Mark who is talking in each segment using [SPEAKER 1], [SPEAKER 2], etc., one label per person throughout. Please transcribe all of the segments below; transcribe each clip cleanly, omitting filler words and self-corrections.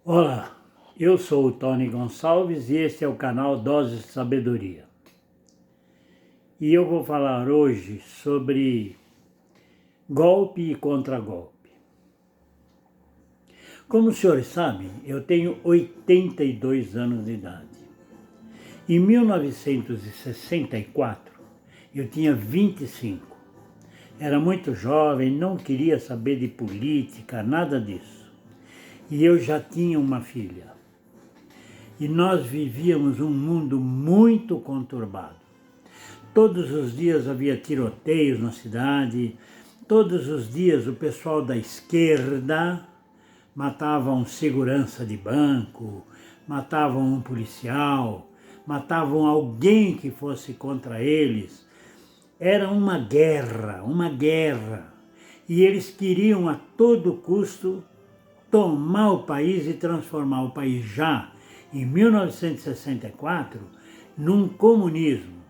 [SPEAKER 1] Olá, eu sou o Tony Gonçalves e este é o canal Doses de Sabedoria. E eu vou falar hoje sobre golpe e contragolpe. Como os senhores sabem, eu tenho 82 anos de idade. Em 1964, eu tinha 25. Era muito jovem, não queria saber de política, nada disso. E eu já tinha uma filha. E nós vivíamos um mundo muito conturbado. Todos os dias havia tiroteios na cidade, todos os dias o pessoal da esquerda matava um segurança de banco, matavam um policial, matavam alguém que fosse contra eles. Era uma guerra. E eles queriam a todo custo tomar o país e transformar o país já em 1964 num comunismo.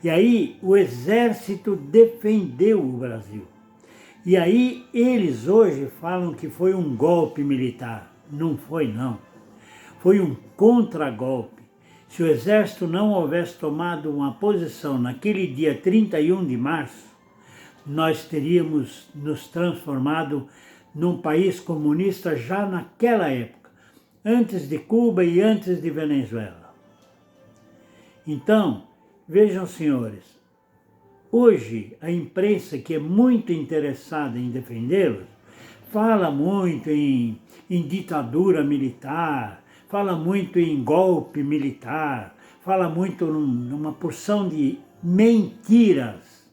[SPEAKER 1] E aí o exército defendeu o Brasil. E aí eles hoje falam que foi um golpe militar. Não foi, não. Foi um contragolpe. Se o exército não houvesse tomado uma posição naquele dia 31 de março, nós teríamos nos transformado num país comunista já naquela época, antes de Cuba e antes de Venezuela. Então, vejam, senhores, hoje a imprensa, que é muito interessada em defendê-los, fala muito em ditadura militar, fala muito em golpe militar, fala muito numa porção de mentiras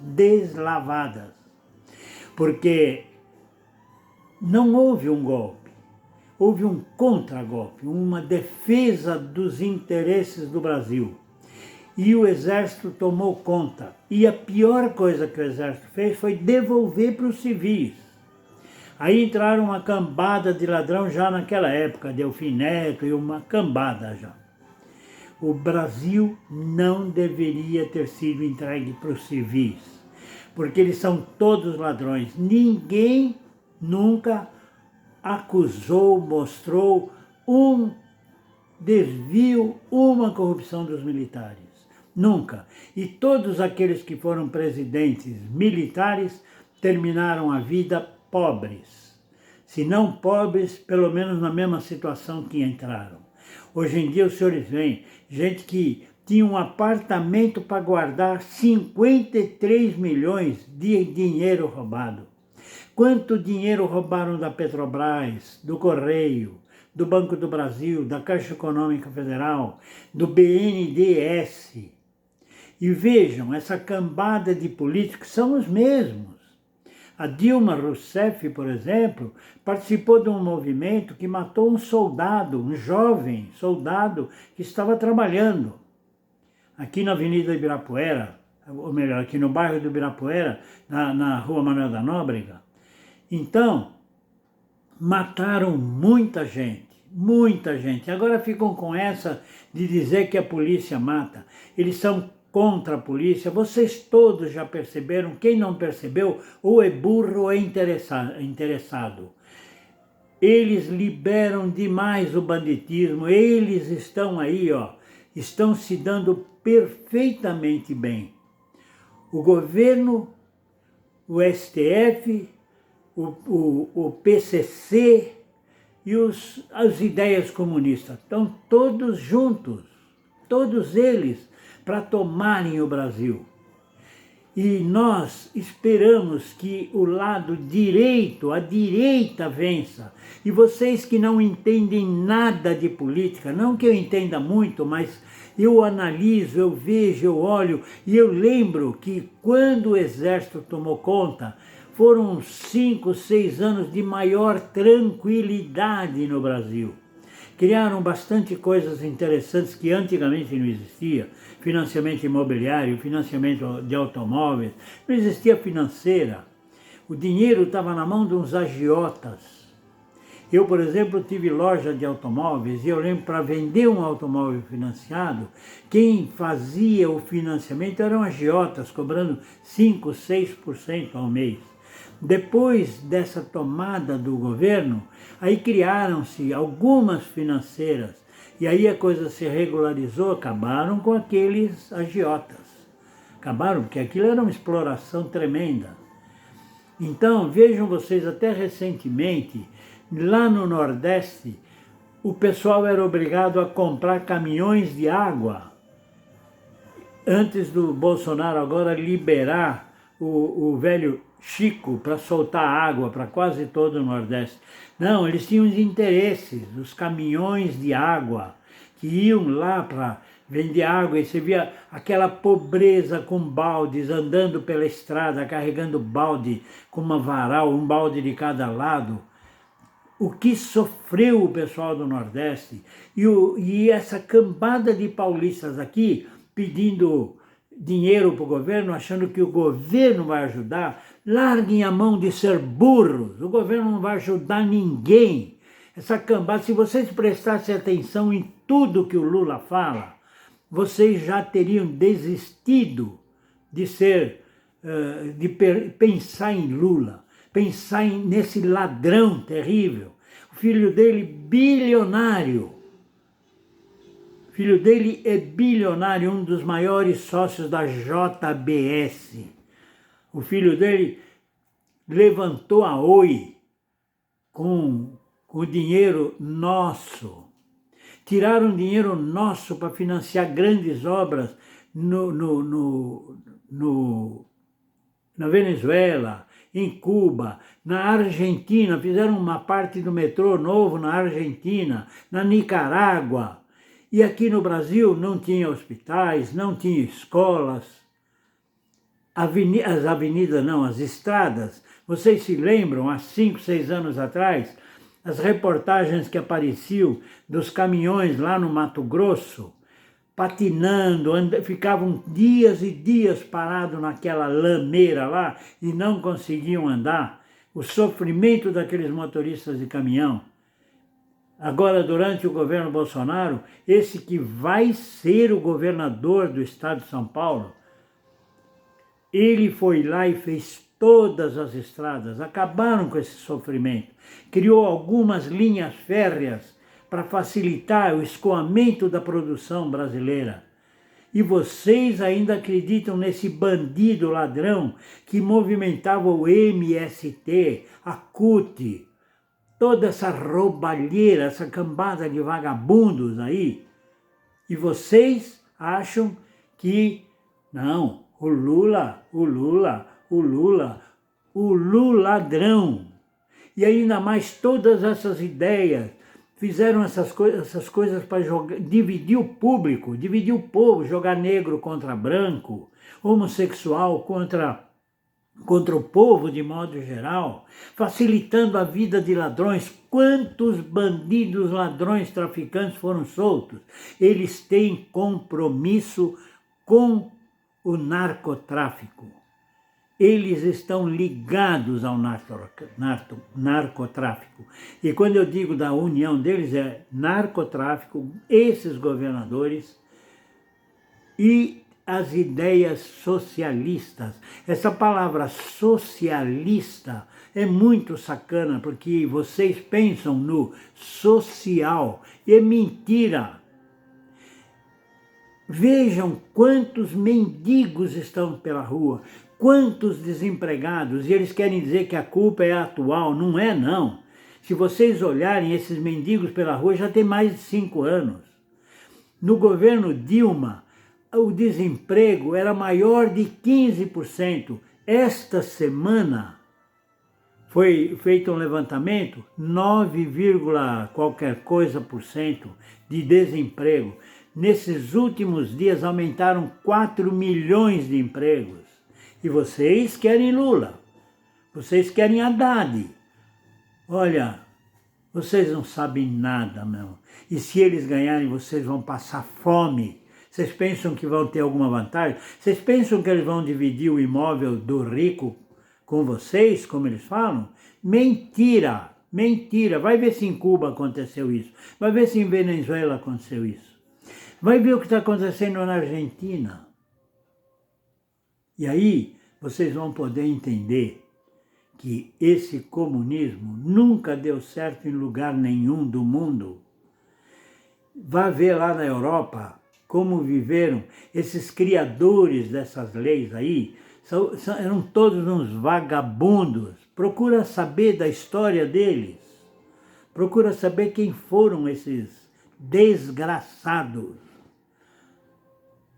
[SPEAKER 1] deslavadas. Porque não houve um golpe, houve um contragolpe, uma defesa dos interesses do Brasil. E o exército tomou conta. E a pior coisa que o exército fez foi devolver para os civis. Aí entraram uma cambada de ladrão já naquela época, Delfim Neto e uma cambada já. O Brasil não deveria ter sido entregue para os civis, porque eles são todos ladrões. Ninguém nunca acusou, mostrou um desvio, uma corrupção dos militares. Nunca. E todos aqueles que foram presidentes militares terminaram a vida pobres. Se não pobres, pelo menos na mesma situação que entraram. Hoje em dia os senhores veem gente que tinha um apartamento para guardar 53 milhões de dinheiro roubado. Quanto dinheiro roubaram da Petrobras, do Correio, do Banco do Brasil, da Caixa Econômica Federal, do BNDES. E vejam, essa cambada de políticos são os mesmos. A Dilma Rousseff, por exemplo, participou de um movimento que matou um soldado, um jovem soldado que estava trabalhando aqui na Avenida Ibirapuera, ou melhor, aqui no bairro do Ibirapuera, na Rua Manuel da Nóbrega. Então, mataram muita gente. Agora ficam com essa de dizer que a polícia mata. Eles são contra a polícia. Vocês todos já perceberam, quem não percebeu, ou é burro ou é interessado. Eles liberam demais o banditismo, eles estão aí, estão se dando perfeitamente bem. O governo, o STF, o PCC e as ideias comunistas estão todos juntos, todos eles, para tomarem o Brasil. E nós esperamos que o lado direito, a direita, vença. E vocês que não entendem nada de política, não que eu entenda muito, mas eu analiso, eu vejo, eu olho, e eu lembro que quando o exército tomou conta, foram 5, 6 anos de maior tranquilidade no Brasil. Criaram bastante coisas interessantes que antigamente não existia. Financiamento imobiliário, financiamento de automóveis, não existia financeira. O dinheiro estava na mão de uns agiotas. Eu, por exemplo, tive loja de automóveis e eu lembro, para vender um automóvel financiado, quem fazia o financiamento eram agiotas, cobrando 5, 6% ao mês. Depois dessa tomada do governo, aí criaram-se algumas financeiras, e aí a coisa se regularizou, acabaram com aqueles agiotas. Acabaram, porque aquilo era uma exploração tremenda. Então, vejam vocês, até recentemente, lá no Nordeste, o pessoal era obrigado a comprar caminhões de água, antes do Bolsonaro agora liberar o velho Chico para soltar água para quase todo o Nordeste. Não, eles tinham os interesses, os caminhões de água, que iam lá para vender água, e você via aquela pobreza com baldes, andando pela estrada, carregando balde com uma varal, um balde de cada lado. O que sofreu o pessoal do Nordeste, e essa cambada de paulistas aqui pedindo dinheiro para o governo, achando que o governo vai ajudar. Larguem a mão de ser burros, o governo não vai ajudar ninguém. Essa cambada, se vocês prestassem atenção em tudo que o Lula fala, vocês já teriam desistido de pensar em Lula, pensar nesse ladrão terrível. O filho dele, bilionário. O filho dele é bilionário, um dos maiores sócios da JBS. O filho dele levantou a Oi com o dinheiro nosso. Tiraram dinheiro nosso para financiar grandes obras na Venezuela, em Cuba, na Argentina. Fizeram uma parte do metrô novo na Argentina, na Nicarágua. E aqui no Brasil não tinha hospitais, não tinha escolas. As avenidas não, as estradas. Vocês se lembram, há 5, 6 anos atrás, as reportagens que apareciam dos caminhões lá no Mato Grosso, patinando, ficavam dias e dias parados naquela lameira lá e não conseguiam andar. O sofrimento daqueles motoristas de caminhão. Agora, durante o governo Bolsonaro, esse que vai ser o governador do estado de São Paulo, ele foi lá e fez todas as estradas, acabaram com esse sofrimento. Criou algumas linhas férreas para facilitar o escoamento da produção brasileira. E vocês ainda acreditam nesse bandido ladrão que movimentava o MST, a CUT, toda essa roubalheira, essa cambada de vagabundos aí. E vocês acham que, não, o Lula ladrão. E ainda mais todas essas ideias, fizeram essas coisas para dividir o público, dividir o povo, jogar negro contra branco, homossexual contra o povo de modo geral, facilitando a vida de ladrões. Quantos bandidos, ladrões, traficantes foram soltos? Eles têm compromisso com o narcotráfico. Eles estão ligados ao narcotráfico. E quando eu digo da união deles, é narcotráfico, esses governadores e as ideias socialistas. Essa palavra socialista é muito sacana, porque vocês pensam no social, e é mentira. Vejam quantos mendigos estão pela rua, quantos desempregados, e eles querem dizer que a culpa é atual. Não é, não. Se vocês olharem esses mendigos pela rua, já tem mais de 5 anos. No governo Dilma, o desemprego era maior de 15%. Esta semana foi feito um levantamento, 9, qualquer coisa por cento de desemprego. Nesses últimos dias aumentaram 4 milhões de empregos. E vocês querem Lula, vocês querem Haddad. Olha, vocês não sabem nada, meu. E se eles ganharem, vocês vão passar fome. Vocês pensam que vão ter alguma vantagem? Vocês pensam que eles vão dividir o imóvel do rico com vocês, como eles falam? Mentira, mentira. Vai ver se em Cuba aconteceu isso. Vai ver se em Venezuela aconteceu isso. Vai ver o que está acontecendo na Argentina. E aí vocês vão poder entender que esse comunismo nunca deu certo em lugar nenhum do mundo. Vá ver lá na Europa como viveram esses criadores dessas leis aí, eram todos uns vagabundos. Procura saber da história deles, procura saber quem foram esses desgraçados.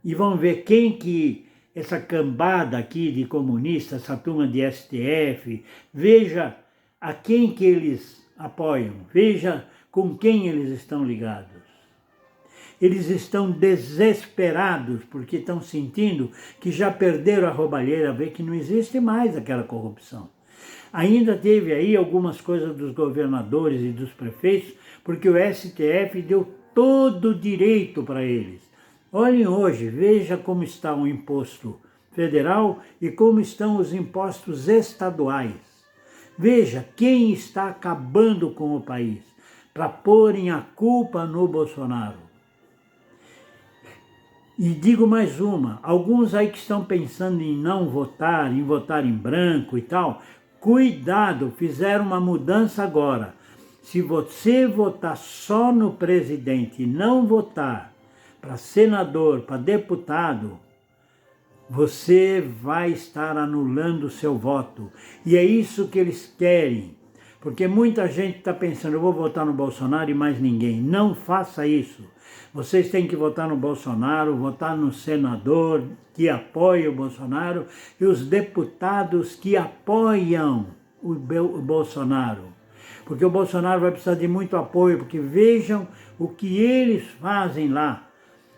[SPEAKER 1] E vão ver quem que, essa cambada aqui de comunistas, essa turma de STF, veja a quem que eles apoiam, veja com quem eles estão ligados. Eles estão desesperados porque estão sentindo que já perderam a roubalheira, vê que não existe mais aquela corrupção. Ainda teve aí algumas coisas dos governadores e dos prefeitos, porque o STF deu todo o direito para eles. Olhem hoje, veja como está o imposto federal e como estão os impostos estaduais. Veja quem está acabando com o país, para porem a culpa no Bolsonaro. E digo mais uma, alguns aí que estão pensando em não votar, em votar em branco e tal, cuidado, fizeram uma mudança agora. Se você votar só no presidente e não votar para senador, para deputado, você vai estar anulando o seu voto. E é isso que eles querem. Porque muita gente está pensando, eu vou votar no Bolsonaro e mais ninguém. Não faça isso. Vocês têm que votar no Bolsonaro, votar no senador que apoia o Bolsonaro e os deputados que apoiam o Bolsonaro. Porque o Bolsonaro vai precisar de muito apoio, porque vejam o que eles fazem lá.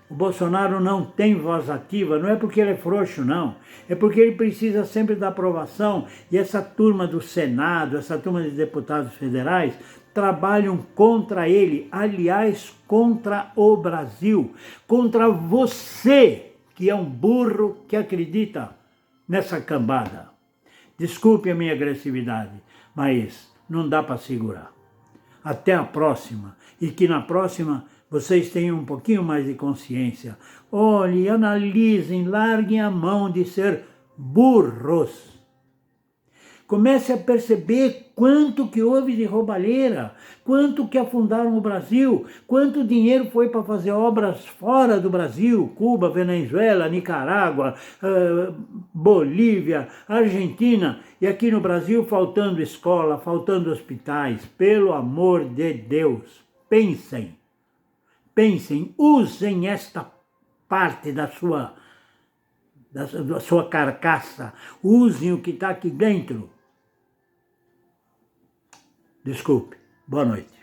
[SPEAKER 1] O Bolsonaro não tem voz ativa, não é porque ele é frouxo, não. É porque ele precisa sempre da aprovação. E essa turma do Senado, essa turma de deputados federais, trabalham contra ele. Aliás, contra o Brasil. Contra você, que é um burro que acredita nessa cambada. Desculpe a minha agressividade, mas não dá para segurar. Até a próxima. E que na próxima vocês tenham um pouquinho mais de consciência. Olhem, analisem, larguem a mão de ser burros. Comece a perceber quanto que houve de roubalheira, quanto que afundaram o Brasil, quanto dinheiro foi para fazer obras fora do Brasil, Cuba, Venezuela, Nicarágua, Bolívia, Argentina, e aqui no Brasil faltando escola, faltando hospitais. Pelo amor de Deus, pensem. Pensem, usem esta parte da sua carcaça, usem o que está aqui dentro. Desculpe, boa noite.